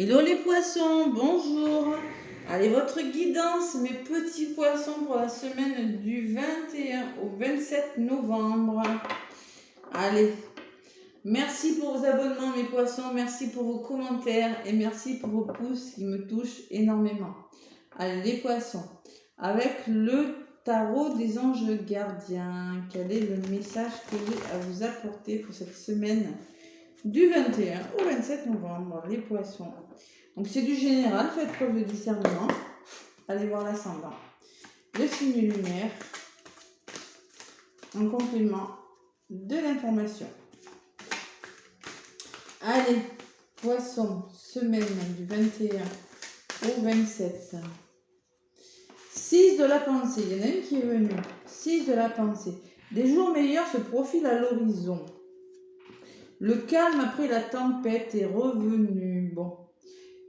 Hello les poissons, bonjour. Allez, votre guidance, mes petits poissons, pour la semaine du 21 au 27 novembre. Allez, merci pour vos abonnements mes poissons, merci pour vos commentaires et merci pour vos pouces qui me touchent énormément. Allez les poissons, avec le tarot des anges gardiens, quel est le message que j'ai à vous apporter pour cette semaine du 21 au 27 novembre, les poissons. Donc c'est du général, faites preuve de discernement. Allez voir l'ascendant. Le signe lumière en complément de l'information. Allez, poissons, semaine du 21 au 27. 6 de la pensée, il y en a une qui est venue. 6 de la pensée. Des jours meilleurs se profilent à l'horizon. Le calme après la tempête est revenu. Bon.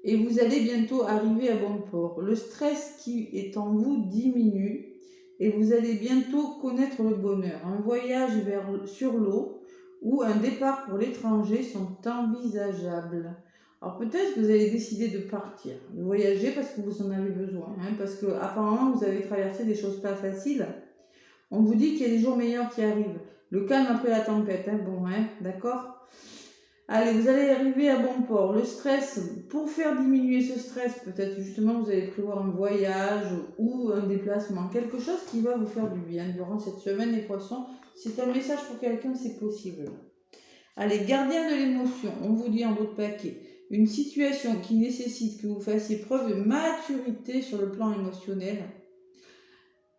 Et vous allez bientôt arriver à bon port. Le stress qui est en vous diminue et vous allez bientôt connaître le bonheur. Un voyage sur l'eau ou un départ pour l'étranger sont envisageables. Alors peut-être que vous allez décider de partir, de voyager parce que vous en avez besoin, parce que apparemment vous avez traversé des choses pas faciles. On vous dit qu'il y a des jours meilleurs qui arrivent. Le calme après la tempête, d'accord ? Allez, vous allez arriver à bon port. Le stress, pour faire diminuer ce stress, peut-être justement vous allez prévoir un voyage ou un déplacement, quelque chose qui va vous faire du bien durant cette semaine les poissons. C'est un message pour quelqu'un, c'est possible. Allez, gardien de l'émotion, on vous dit en d'autres paquets, une situation qui nécessite que vous fassiez preuve de maturité sur le plan émotionnel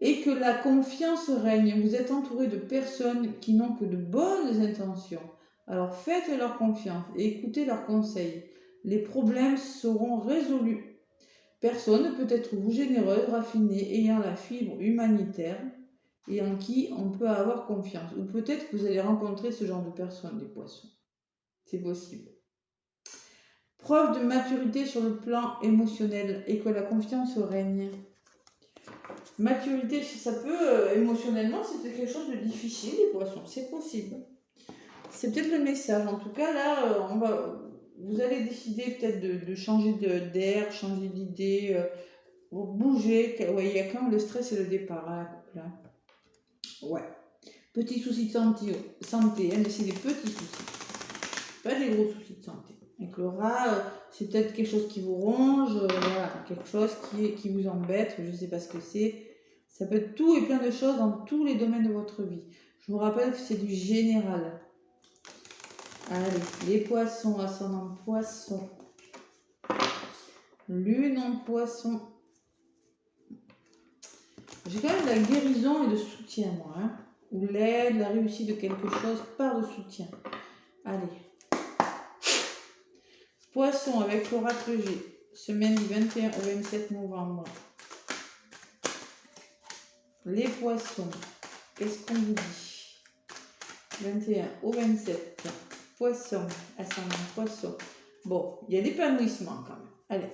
et que la confiance règne. Vous êtes entouré de personnes qui n'ont que de bonnes intentions. Alors faites-leur confiance et écoutez leurs conseils. Les problèmes seront résolus. Personne peut être vous généreuse, raffinée, ayant la fibre humanitaire et en qui on peut avoir confiance. Ou peut-être que vous allez rencontrer ce genre de personnes, des poissons. C'est possible. Preuve de maturité sur le plan émotionnel et que la confiance règne. Maturité, ça peut, émotionnellement, c'était quelque chose de difficile, les poissons, c'est possible. C'est peut-être le message. En tout cas, là, vous allez décider peut-être de changer d'air, changer d'idée, bouger. Ouais, il y a quand même le stress et le départ à la couple. Ouais. Petits soucis de santé, mais c'est des petits soucis. Pas des gros soucis de santé. Avec le rat, c'est peut-être quelque chose qui vous ronge, voilà, quelque chose qui vous embête, je ne sais pas ce que c'est. Ça peut être tout et plein de choses dans tous les domaines de votre vie. Je vous rappelle que c'est du général. Allez, les poissons, ascendant poisson. Lune en poisson. J'ai quand même de la guérison et de soutien, moi. Ou l'aide, la réussite de quelque chose par le soutien. Allez. Poisson avec l'oracle G. Semaine du 21 au 27 novembre. Les poissons. Qu'est-ce qu'on vous dit? 21 au 27. Poisson. Ascendant poisson. Bon, il y a l'épanouissement quand même. Allez.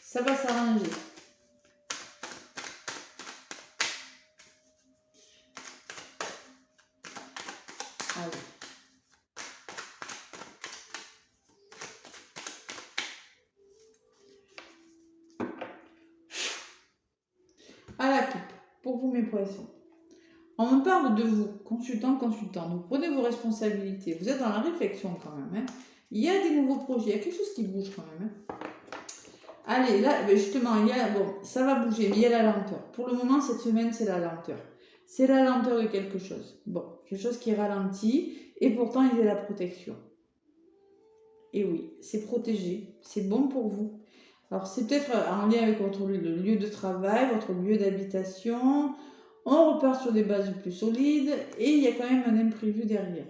Ça va s'arranger. Allez. À la coupe, pour vous mes poissons. On me parle de vous, consultant. Vous prenez vos responsabilités. Vous êtes dans la réflexion quand même. Il y a des nouveaux projets, il y a quelque chose qui bouge quand même. Allez, là, justement, ça va bouger, mais il y a la lenteur. Pour le moment, cette semaine, c'est la lenteur. C'est la lenteur de quelque chose. Bon, quelque chose qui ralentit, et pourtant, il y a la protection. Et oui, c'est protégé, c'est bon pour vous. Alors, c'est peut-être en lien avec votre lieu de travail, votre lieu d'habitation. On repart sur des bases plus solides, et il y a quand même un imprévu derrière.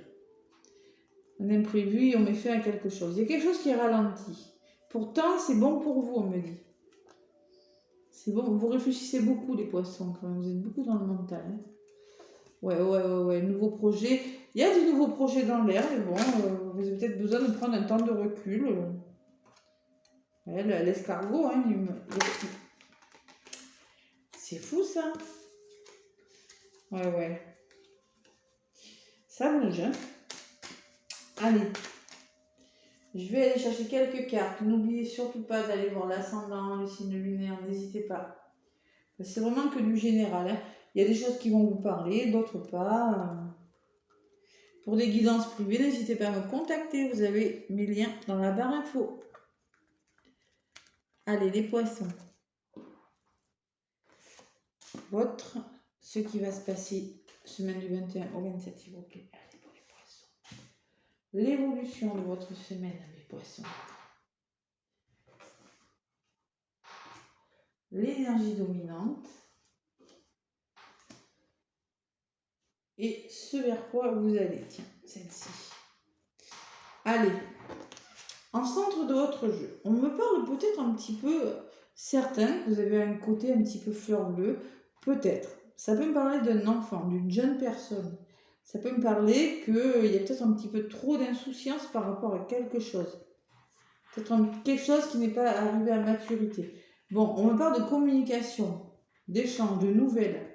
Un imprévu, et on met fin à quelque chose. Il y a quelque chose qui ralentit. Pourtant, c'est bon pour vous, on me dit. C'est bon, vous réfléchissez beaucoup, les poissons, quand même. Vous êtes beaucoup dans le mental. Ouais. Nouveau projet. Il y a des nouveaux projets dans l'air, mais bon, vous avez peut-être besoin de prendre un temps de recul. L'escargot, c'est fou, ça. Ouais. Ça bouge, Allez. Je vais aller chercher quelques cartes. N'oubliez surtout pas d'aller voir l'ascendant, le signe lunaire, n'hésitez pas. C'est vraiment que du général. Hein. Il y a des choses qui vont vous parler, d'autres pas. Pour des guidances privées, n'hésitez pas à me contacter. Vous avez mes liens dans la barre info. Allez, les poissons. Ce qui va se passer semaine du 21 au 27, s'il vous plaît. Allez, pour les poissons. L'évolution de votre semaine, mes poissons. L'énergie dominante. Et ce vers quoi vous allez. Tiens, celle-ci. Allez. En centre de votre jeu, on me parle peut-être un petit peu, certains, vous avez un côté un petit peu fleur bleue, peut-être. Ça peut me parler d'un enfant, d'une jeune personne. Ça peut me parler qu'il y a peut-être un petit peu trop d'insouciance par rapport à quelque chose. Peut-être quelque chose qui n'est pas arrivé à maturité. Bon, on me parle de communication, d'échange, de nouvelles.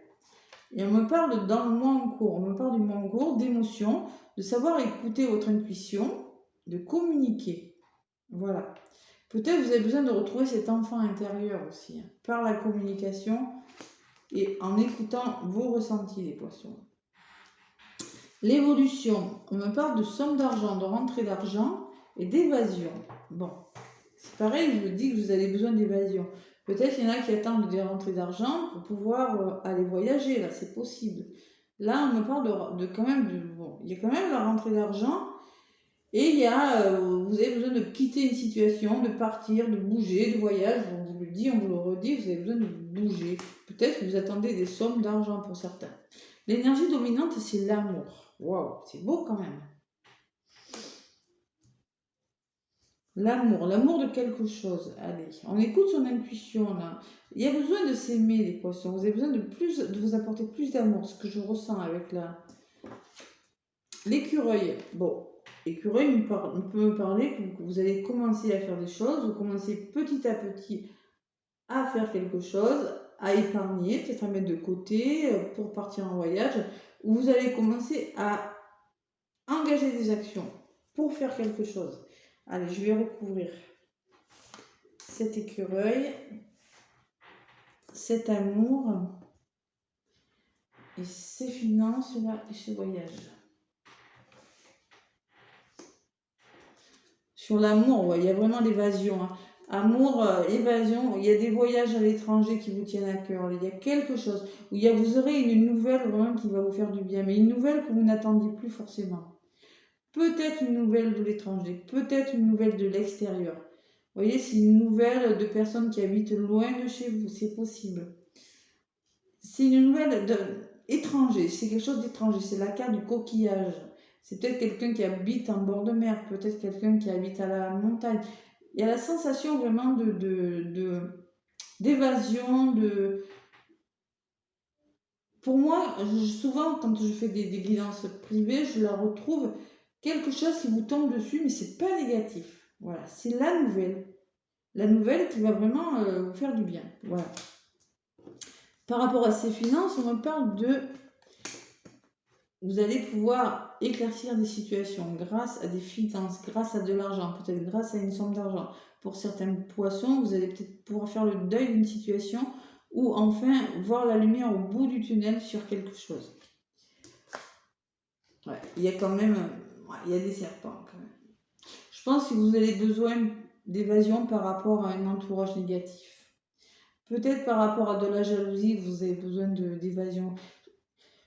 Et on me parle dans le mois en cours. On me parle du mois en cours, d'émotions, de savoir écouter votre intuition, de communiquer. Voilà. Peut-être vous avez besoin de retrouver cet enfant intérieur aussi, hein, par la communication et en écoutant vos ressentis, les poissons. L'évolution, on me parle de somme d'argent, de rentrée d'argent et d'évasion. Bon, c'est pareil, je vous dis que vous avez besoin d'évasion. Peut-être qu'il y en a qui attendent des rentrées d'argent pour pouvoir aller voyager, là, c'est possible. Là, on me parle de quand même, bon, il y a quand même la rentrée d'argent. Et il y a, vous avez besoin de quitter une situation, de partir, de bouger, de voyage. On vous le dit, on vous le redit, vous avez besoin de bouger. Peut-être que vous attendez des sommes d'argent pour certains. L'énergie dominante, c'est l'amour. Waouh, c'est beau quand même. L'amour de quelque chose. Allez, on écoute son intuition là. Il y a besoin de s'aimer, les poissons. Vous avez besoin de vous apporter plus d'amour, ce que je ressens avec l'écureuil. Bon. L'écureuil peut me parler que vous allez commencer à faire des choses, vous commencez petit à petit à faire quelque chose, à épargner, peut-être à mettre de côté pour partir en voyage, ou vous allez commencer à engager des actions pour faire quelque chose. Allez, je vais recouvrir cet écureuil, cet amour et ces finances-là et ce voyage. Sur l'amour, ouais, il y a vraiment l'évasion. Hein. Amour, évasion, il y a des voyages à l'étranger qui vous tiennent à cœur. Il y a quelque chose où vous aurez une nouvelle vraiment qui va vous faire du bien, mais une nouvelle que vous n'attendiez plus forcément. Peut-être une nouvelle de l'étranger, peut-être une nouvelle de l'extérieur. Vous voyez, c'est une nouvelle de personnes qui habitent loin de chez vous, c'est possible. C'est une nouvelle d'étranger, c'est quelque chose d'étranger, c'est la carte du coquillage. C'est peut-être quelqu'un qui habite en bord de mer, peut-être quelqu'un qui habite à la montagne. Il y a la sensation vraiment d'évasion, Pour moi, souvent, quand je fais des guidances privées, je la retrouve quelque chose qui vous tombe dessus, mais c'est pas négatif. Voilà, c'est la nouvelle. La nouvelle qui va vraiment vous faire du bien. Voilà. Par rapport à ces finances, on me parle de... Vous allez pouvoir éclaircir des situations grâce à des finances, grâce à de l'argent, peut-être grâce à une somme d'argent. Pour certains poissons, vous allez peut-être pouvoir faire le deuil d'une situation ou enfin voir la lumière au bout du tunnel sur quelque chose. Ouais, il y a quand même... il y a des serpents quand même. Je pense que vous avez besoin d'évasion par rapport à un entourage négatif. Peut-être par rapport à de la jalousie, vous avez besoin d'évasion.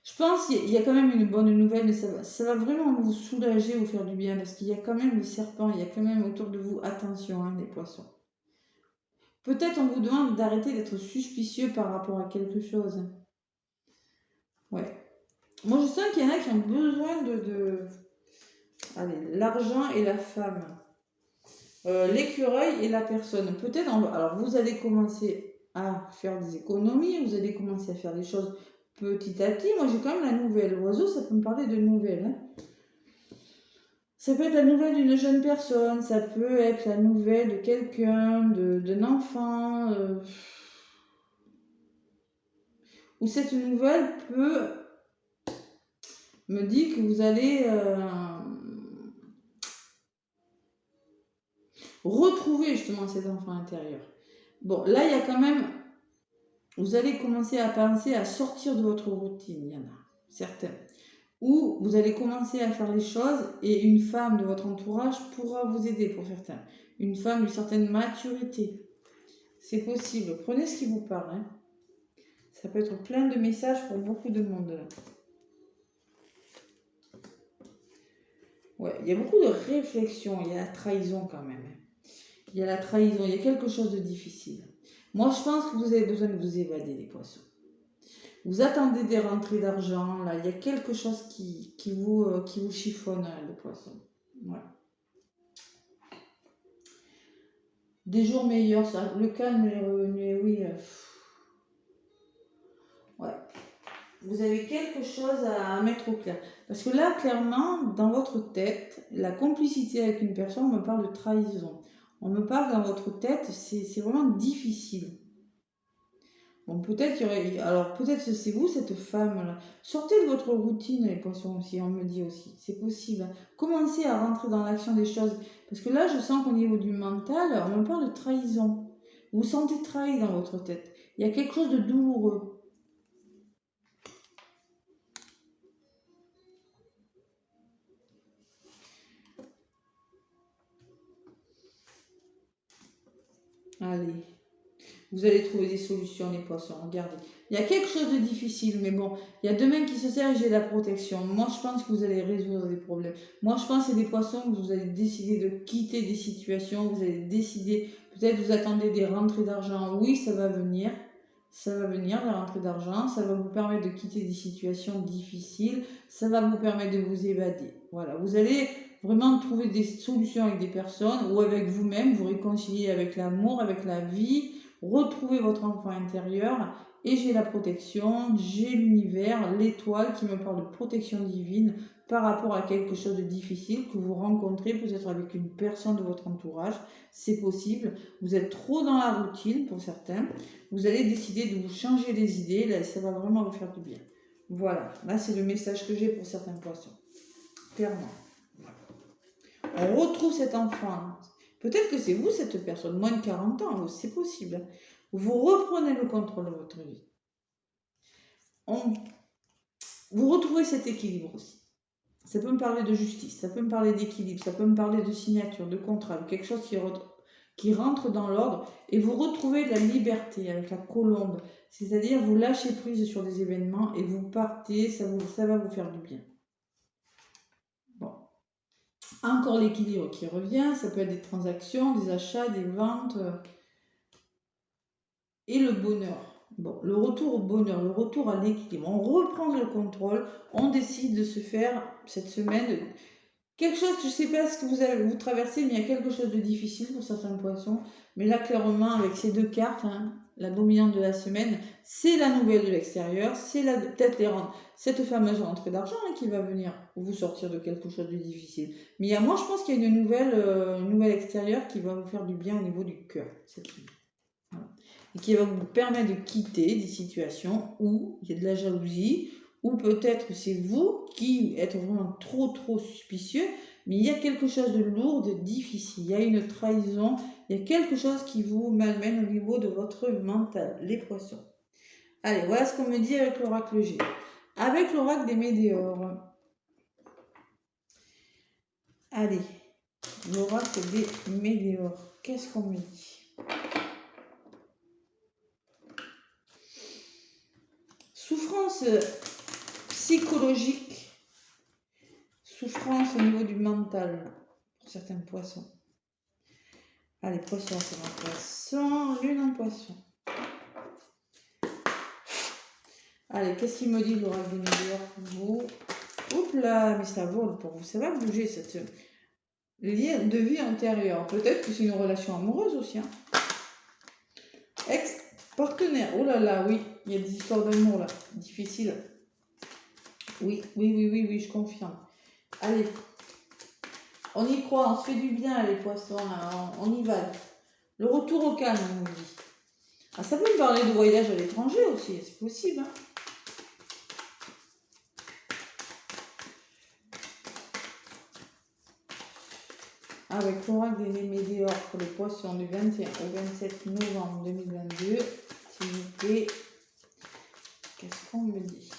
Je pense qu'il y a quand même une bonne nouvelle, mais ça va vraiment vous soulager, vous faire du bien, parce qu'il y a quand même le serpent, il y a quand même autour de vous, attention, hein, les poissons. Peut-être on vous demande d'arrêter d'être suspicieux par rapport à quelque chose. Ouais. Moi, je sens qu'il y en a qui ont besoin Allez, l'argent et la femme. L'écureuil et la personne. Peut-être, alors vous allez commencer à faire des économies, vous allez commencer à faire des choses petit à petit. Moi, j'ai quand même la nouvelle. L'oiseau, ça peut me parler de nouvelles. Hein. Ça peut être la nouvelle d'une jeune personne, ça peut être la nouvelle de quelqu'un, d'un enfant. Ou cette nouvelle me dit que vous allez... retrouver justement cet enfant intérieur. Bon, là, il y a quand même, vous allez commencer à penser à sortir de votre routine, il y en a certains. Ou vous allez commencer à faire les choses et une femme de votre entourage pourra vous aider pour certains. Une femme d'une certaine maturité. C'est possible. Prenez ce qui vous parle. Hein. Ça peut être plein de messages pour beaucoup de monde. Là. Ouais, il y a beaucoup de réflexions. Il y a la trahison quand même. Il y a la trahison. Il y a quelque chose de difficile. Moi, je pense que vous avez besoin de vous évader, les poissons. Vous attendez des rentrées d'argent. Là, il y a quelque chose qui vous chiffonne, les poissons. Ouais. Des jours meilleurs, ça, le calme est revenu, et oui. Ouais. Vous avez quelque chose à mettre au clair. Parce que là, clairement, dans votre tête, la complicité avec une personne, on me parle de trahison. On me parle dans votre tête, c'est vraiment difficile. Bon, peut-être qu'il y aurait... Alors, peut-être que c'est vous, cette femme-là. Sortez de votre routine, les poissons aussi, on me dit aussi. C'est possible. Commencez à rentrer dans l'action des choses. Parce que là, je sens qu'au niveau du mental, on me parle de trahison. Vous vous sentez trahi dans votre tête. Il y a quelque chose de douloureux. Allez. Vous allez trouver des solutions, les poissons. Regardez. Il y a quelque chose de difficile, mais bon, il y a deux mains qui se serrent et j'ai la protection. Moi, je pense que vous allez résoudre des problèmes. Moi, je pense que c'est des poissons que vous allez décider de quitter des situations. Vous allez décider, peut-être vous attendez des rentrées d'argent. Oui, ça va venir. Ça va venir, la rentrée d'argent. Ça va vous permettre de quitter des situations difficiles. Ça va vous permettre de vous évader. Voilà. Vous allez vraiment trouver des solutions avec des personnes ou avec vous-même. Vous réconcilier avec l'amour, avec la vie. Retrouvez votre enfant intérieur et j'ai la protection, j'ai l'univers, l'étoile qui me parle de protection divine par rapport à quelque chose de difficile que vous rencontrez peut-être avec une personne de votre entourage. C'est possible. Vous êtes trop dans la routine pour certains. Vous allez décider de vous changer les idées. Là, ça va vraiment vous faire du bien. Voilà. Là, c'est le message que j'ai pour certains poissons. Clairement. On retrouve cet enfant. Peut-être que c'est vous, cette personne, moins de 40 ans, c'est possible. Vous reprenez le contrôle de votre vie. Vous retrouvez cet équilibre aussi. Ça peut me parler de justice, ça peut me parler d'équilibre, ça peut me parler de signature, de contrat, de quelque chose qui rentre dans l'ordre et vous retrouvez la liberté avec la colombe. C'est-à-dire vous lâchez prise sur des événements et vous partez, ça va vous faire du bien. Bon. Encore l'équilibre qui revient, ça peut être des transactions, des achats, des ventes et le bonheur. Bon, le retour au bonheur, le retour à l'équilibre. On reprend le contrôle, on décide de se faire cette semaine quelque chose, je ne sais pas ce que vous traversez, mais il y a quelque chose de difficile pour certains poissons. Mais là, clairement, avec ces deux cartes, hein, la dominante de la semaine, c'est la nouvelle de l'extérieur, c'est peut-être cette fameuse rentrée d'argent hein, qui va venir vous sortir de quelque chose de difficile. Mais moi, je pense qu'il y a une nouvelle extérieure qui va vous faire du bien au niveau du cœur. Voilà. Et qui va vous permettre de quitter des situations où il y a de la jalousie, ou peut-être c'est vous qui êtes vraiment trop suspicieux, mais il y a quelque chose de lourd, de difficile, il y a une trahison, il y a quelque chose qui vous malmène au niveau de votre mental, les poissons. Allez, voilà ce qu'on me dit avec l'oracle G. Avec l'oracle des météores. Allez, l'oracle des météores. Qu'est-ce qu'on me dit? Souffrance psychologique, souffrance au niveau du mental pour certains poissons. Allez, poisson, c'est un poisson, lune en poisson. Allez, qu'est-ce qu'il me dit l'oracle des météores pour vous? Oups là, mais ça vole pour vous, ça va bouger cette lien de vie antérieure. Peut-être que c'est une relation amoureuse aussi. Hein. Ex-partenaire, oh là là, oui, il y a des histoires d'amour là, difficiles. Oui, je confirme. Allez, on y croit, on se fait du bien les poissons, là, on y va. Le retour au calme, on nous dit. Ah, ça peut me parler de voyage à l'étranger aussi, c'est possible. Hein. avec l'oracle des météores pour les poissons du 21 au 27 novembre 2022. S'il vous plaît, qu'est-ce qu'on me dit?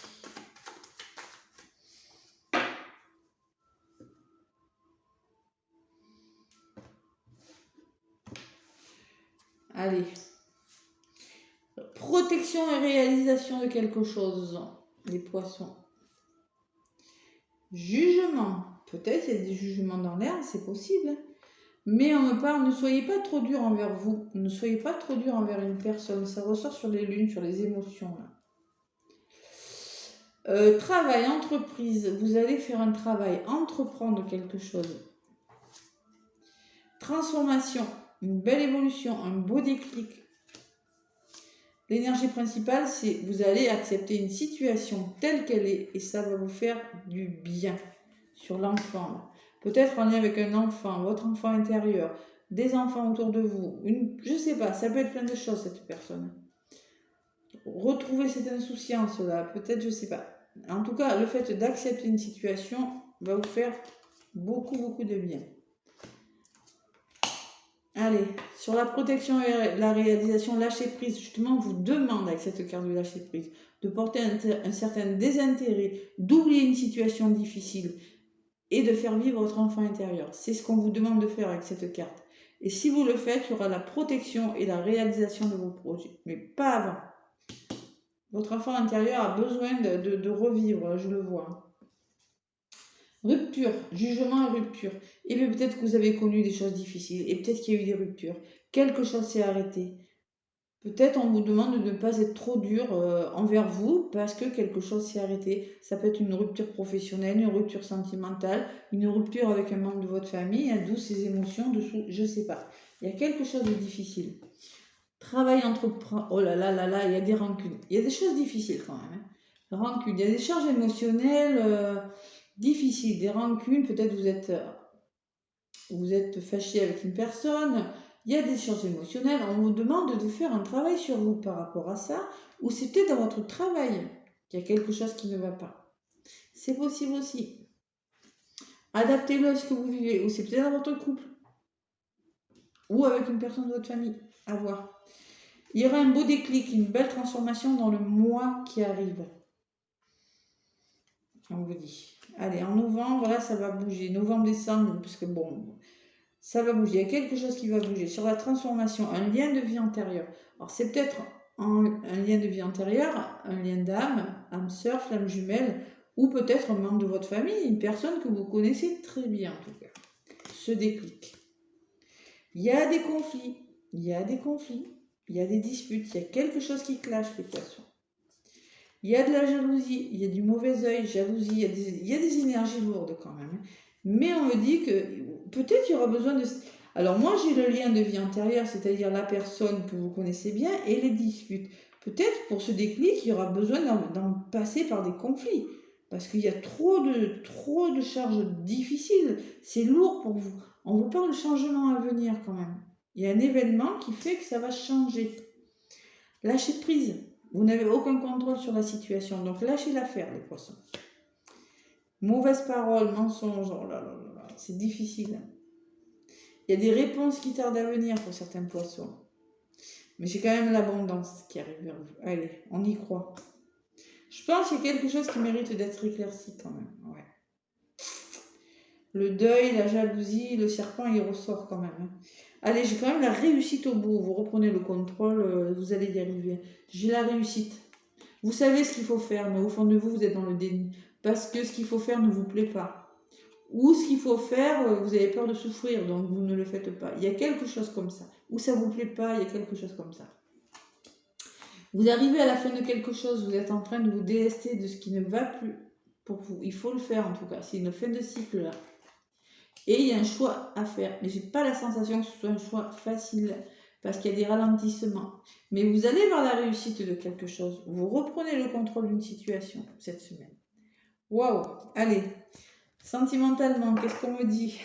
Allez. Protection et réalisation de quelque chose, les poissons. Jugement. Peut-être il y a des jugements dans l'air, c'est possible. Mais on me parle, ne soyez pas trop dur envers vous. Ne soyez pas trop dur envers une personne. Ça ressort sur les lunes, sur les émotions. Là. Travail, entreprise. Vous allez faire un travail, entreprendre quelque chose. Transformation, une belle évolution, un beau déclic. L'énergie principale, c'est vous allez accepter une situation telle qu'elle est et ça va vous faire du bien sur l'enfant. Peut-être en lien avec un enfant, votre enfant intérieur, des enfants autour de vous, je ne sais pas, ça peut être plein de choses cette personne. Retrouver cette insouciance-là, peut-être, je ne sais pas. En tout cas, le fait d'accepter une situation va vous faire beaucoup, beaucoup de bien. Allez, sur la protection et la réalisation, lâcher prise, justement, on vous demande avec cette carte de lâcher prise de porter un certain désintérêt, d'oublier une situation difficile et de faire vivre votre enfant intérieur. C'est ce qu'on vous demande de faire avec cette carte. Et si vous le faites, il y aura la protection et la réalisation de vos projets, mais pas avant. Votre enfant intérieur a besoin de revivre, je le vois. Rupture, jugement et rupture. Et bien peut-être que vous avez connu des choses difficiles et peut-être qu'il y a eu des ruptures. Quelque chose s'est arrêté. Peut-être on vous demande de ne pas être trop dur envers vous parce que quelque chose s'est arrêté. Ça peut être une rupture professionnelle, une rupture sentimentale, une rupture avec un membre de votre famille, d'où ces émotions, je ne sais pas. Il y a quelque chose de difficile. Travail entreprendre. Oh là là là là, il y a des rancunes. Il y a des choses difficiles quand même. Hein. Rancunes, il y a des charges émotionnelles difficiles, des rancunes. Peut-être vous êtes fâché avec une personne. Il y a des choses émotionnelles. On vous demande de faire un travail sur vous par rapport à ça. Ou c'est peut-être dans votre travail qu'il y a quelque chose qui ne va pas. C'est possible aussi. Adaptez-le à ce que vous vivez. Ou c'est peut-être dans votre couple. Ou avec une personne de votre famille. À voir. Il y aura un beau déclic, une belle transformation dans le mois qui arrive. On vous dit. Allez, en novembre, là, ça va bouger. Novembre, décembre, parce que bon, ça va bouger. Il y a quelque chose qui va bouger. Sur la transformation, un lien de vie antérieure. Alors, c'est peut-être un lien de vie antérieure, un lien d'âme, âme sœur, flamme jumelle, ou peut-être un membre de votre famille, une personne que vous connaissez très bien, en tout cas. Ce déclic. Il y a des conflits. Il y a des conflits. Il y a des disputes, il y a quelque chose qui clash, les poissons. Il y a de la jalousie, il y a du mauvais œil, jalousie, il y a des énergies lourdes quand même. Mais on me dit que peut-être il y aura besoin de... Alors moi j'ai le lien de vie antérieure, c'est-à-dire la personne que vous connaissez bien et les disputes. Peut-être pour ce déclic, il y aura besoin d'en passer par des conflits. Parce qu'il y a trop de charges difficiles. C'est lourd pour vous. On vous parle de changement à venir quand même. Il y a un événement qui fait que ça va changer. Lâchez prise. Vous n'avez aucun contrôle sur la situation. Donc lâchez l'affaire, les poissons. Mauvaise parole, mensonge, oh là là là là, c'est difficile. Il y a des réponses qui tardent à venir pour certains poissons. Mais j'ai quand même l'abondance qui arrive vers vous. Allez, on y croit. Je pense qu'il y a quelque chose qui mérite d'être éclairci quand même. Ouais. Le deuil, la jalousie, le serpent, il ressort quand même. Allez, j'ai quand même la réussite au bout. Vous reprenez le contrôle, vous allez y arriver. J'ai la réussite. Vous savez ce qu'il faut faire, mais au fond de vous, vous êtes dans le déni. Parce que ce qu'il faut faire ne vous plaît pas. Ou ce qu'il faut faire, vous avez peur de souffrir, donc vous ne le faites pas. Il y a quelque chose comme ça. Ou ça ne vous plaît pas, il y a quelque chose comme ça. Vous arrivez à la fin de quelque chose, vous êtes en train de vous délester de ce qui ne va plus pour vous. Il faut le faire en tout cas. C'est une fin de cycle là. Et il y a un choix à faire. Mais je n'ai pas la sensation que ce soit un choix facile parce qu'il y a des ralentissements. Mais vous allez vers la réussite de quelque chose. Vous reprenez le contrôle d'une situation cette semaine. Waouh! Allez, sentimentalement, qu'est-ce qu'on me dit?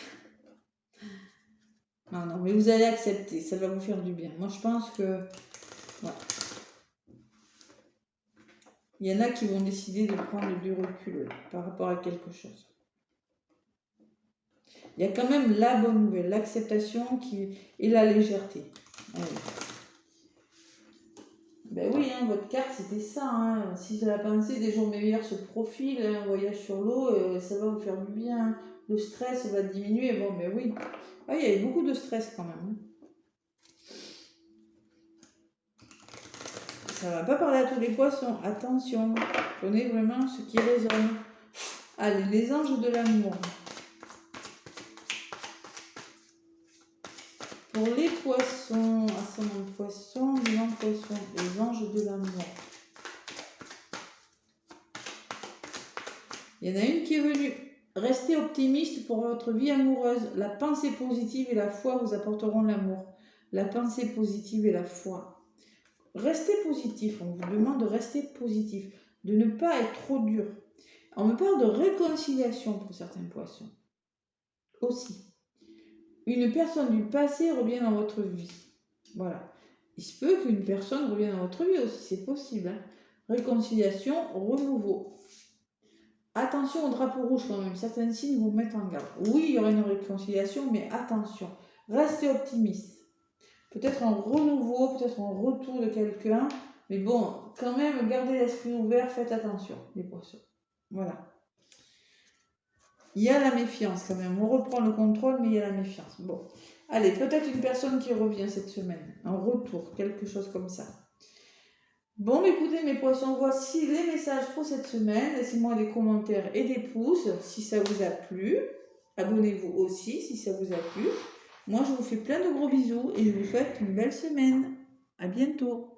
Non, mais vous allez accepter. Ça va vous faire du bien. Moi, je pense que... Ouais. Il y en a qui vont décider de prendre du recul par rapport à quelque chose. Il y a quand même la bonne nouvelle, l'acceptation et la légèreté. Allez. Ben oui, hein, votre carte, c'était ça. Hein. 6 de la pensée, des jours meilleurs se profilent, un voyage sur l'eau, ça va vous faire du bien. Le stress va diminuer. Bon, mais oui. Ah, il y avait beaucoup de stress quand même. Hein. Ça ne va pas parler à tous les poissons. Attention, prenez vraiment ce qui résonne. Allez, les anges de l'amour. Pour les poissons, ascendant poisson, bilan poisson, les anges de l'amour. Il y en a une qui est venue. Restez optimiste pour votre vie amoureuse. La pensée positive et la foi vous apporteront l'amour. La pensée positive et la foi. Restez positif. On vous demande de rester positif. De ne pas être trop dur. On me parle de réconciliation pour certains poissons. Aussi. Une personne du passé revient dans votre vie. Voilà. Il se peut qu'une personne revienne dans votre vie aussi. C'est possible. Hein. Réconciliation, renouveau. Attention au drapeau rouge quand même, certains signes vous mettent en garde. Oui, il y aura une réconciliation, mais attention, restez optimiste. Peut-être un renouveau, peut-être un retour de quelqu'un, mais bon, quand même, gardez l'esprit ouvert, faites attention, les poissons. Voilà. Il y a la méfiance quand même, on reprend le contrôle, mais il y a la méfiance. Bon, allez, peut-être une personne qui revient cette semaine, un retour, quelque chose comme ça. Bon, écoutez mes poissons, voici les messages pour cette semaine. Laissez-moi des commentaires et des pouces si ça vous a plu. Abonnez-vous aussi si ça vous a plu. Moi, je vous fais plein de gros bisous et je vous souhaite une belle semaine. À bientôt.